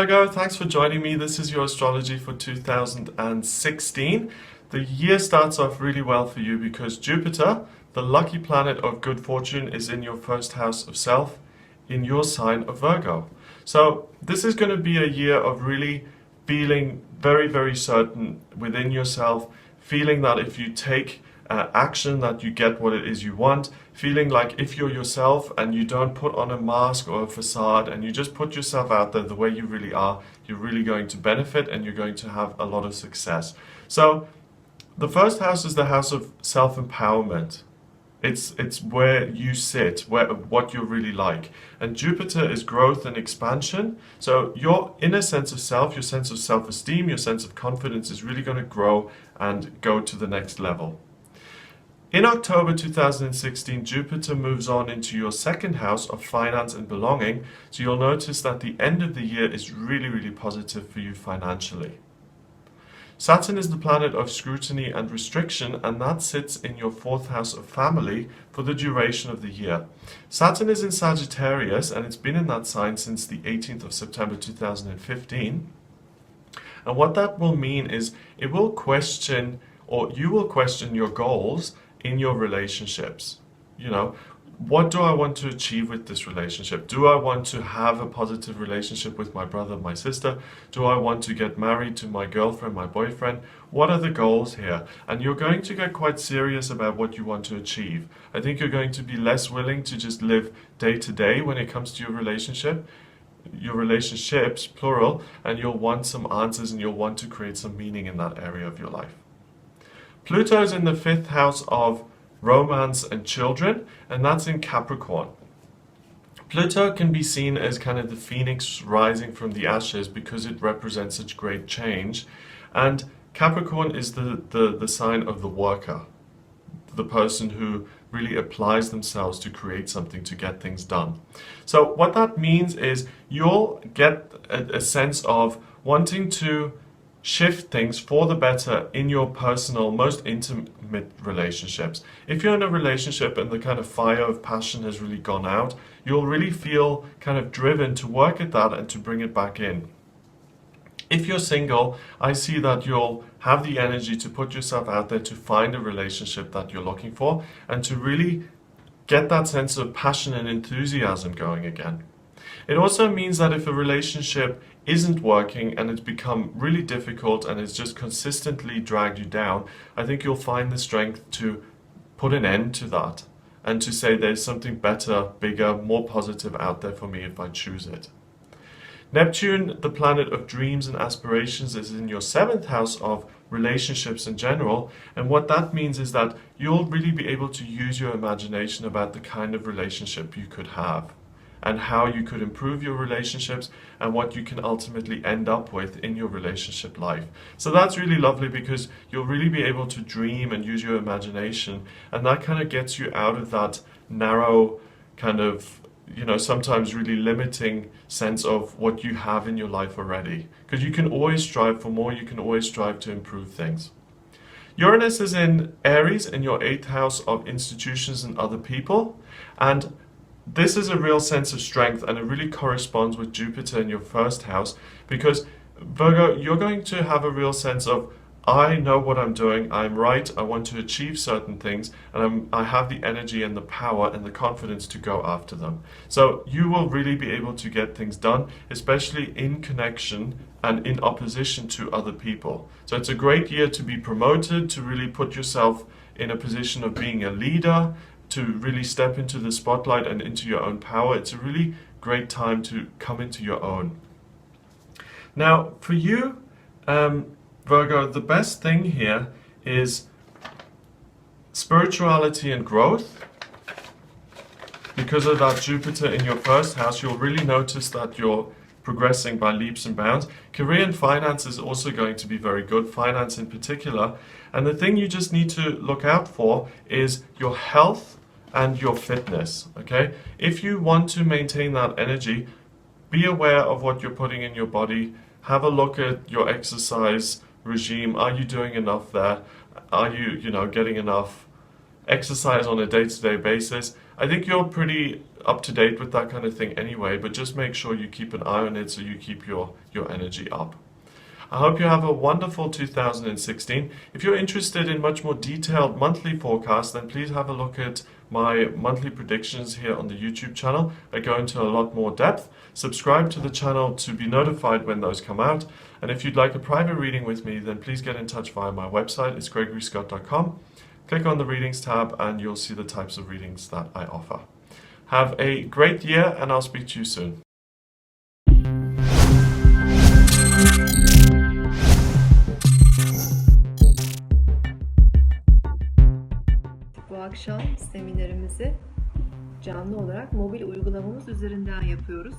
Virgo, thanks for joining me. This is your astrology for 2016. The year starts off really well for you because Jupiter, the lucky planet of good fortune, is in your first house of self, in your sign of Virgo. So this is going to be a year of really feeling very, very certain within yourself, feeling that if you take action that you get what it is you want, feeling like if you're yourself and you don't put on a mask or a facade and you just put yourself out there the way you really are, you're really going to benefit and you're going to have a lot of success. So the first house is the house of self-empowerment. It's where you sit, what you're really like. And Jupiter is growth and expansion. So your inner sense of self, your sense of self-esteem, your sense of confidence is really going to grow and go to the next level. In October 2016, Jupiter moves on into your second house of finance and belonging. So you'll notice that the end of the year is really, really positive for you financially. Saturn is the planet of scrutiny and restriction, and that sits in your fourth house of family for the duration of the year. Saturn is in Sagittarius, and it's been in that sign since the 18th of September 2015. And what that will mean is it will question, or you will question your goals in your relationships. You know, what do I want to achieve with this relationship? Do I want to have a positive relationship with my brother, my sister? Do I want to get married to my girlfriend, my boyfriend? What are the goals here? And you're going to get quite serious about what you want to achieve. I think you're going to be less willing to just live day to day when it comes to your relationships, plural, and you'll want some answers and you'll want to create some meaning in that area of your life. Pluto is in the fifth house of romance and children, and that's in Capricorn. Pluto can be seen as kind of the phoenix rising from the ashes because it represents such great change. And Capricorn is the sign of the worker, the person who really applies themselves to create something, to get things done. So what that means is you'll get a sense of wanting to shift things for the better in your personal, most intimate relationships. If you're in a relationship and the kind of fire of passion has really gone out, you'll really feel kind of driven to work at that and to bring it back in. If you're single, I see that you'll have the energy to put yourself out there to find a relationship that you're looking for and to really get that sense of passion and enthusiasm going again. It also means that if a relationship isn't working and it's become really difficult and it's just consistently dragged you down, I think you'll find the strength to put an end to that and to say there's something better, bigger, more positive out there for me if I choose it. Neptune, the planet of dreams and aspirations, is in your seventh house of relationships in general, and what that means is that you'll really be able to use your imagination about the kind of relationship you could have and how you could improve your relationships and what you can ultimately end up with in your relationship life. So that's really lovely because you'll really be able to dream and use your imagination, and that kind of gets you out of that narrow kind of, sometimes really limiting sense of what you have in your life already. Because you can always strive for more, you can always strive to improve things. Uranus is in Aries in your eighth house of institutions and other people, and this is a real sense of strength, and it really corresponds with Jupiter in your first house because, Virgo, you're going to have a real sense of, I know what I'm doing, I'm right, I want to achieve certain things, and I have the energy and the power and the confidence to go after them. So you will really be able to get things done, especially in connection and in opposition to other people. So it's a great year to be promoted, to really put yourself in a position of being a leader, to really step into the spotlight and into your own power. It's a really great time to come into your own. Now, for you, Virgo, the best thing here is spirituality and growth. Because of that Jupiter in your first house, you'll really notice that you're progressing by leaps and bounds. Career and finance is also going to be very good, finance in particular. And the thing you just need to look out for is your health and your fitness, okay? If you want to maintain that energy, be aware of what you're putting in your body. Have a look at your exercise regime. Are you doing enough there? Are you, getting enough exercise on a day-to-day basis. I think you're pretty up to date with that kind of thing anyway, but just make sure you keep an eye on it so you keep your energy up. I hope you have a wonderful 2016. If you're interested in much more detailed monthly forecasts, then please have a look at my monthly predictions here on the YouTube channel. I go into a lot more depth. Subscribe to the channel to be notified when those come out. And if you'd like a private reading with me, then please get in touch via my website. It's gregoryscott.com. Click on the readings tab and you'll see the types of readings that I offer. Have a great year and I'll speak to you soon. Bu akşam seminerimizi canlı olarak mobil uygulamamız üzerinden yapıyoruz.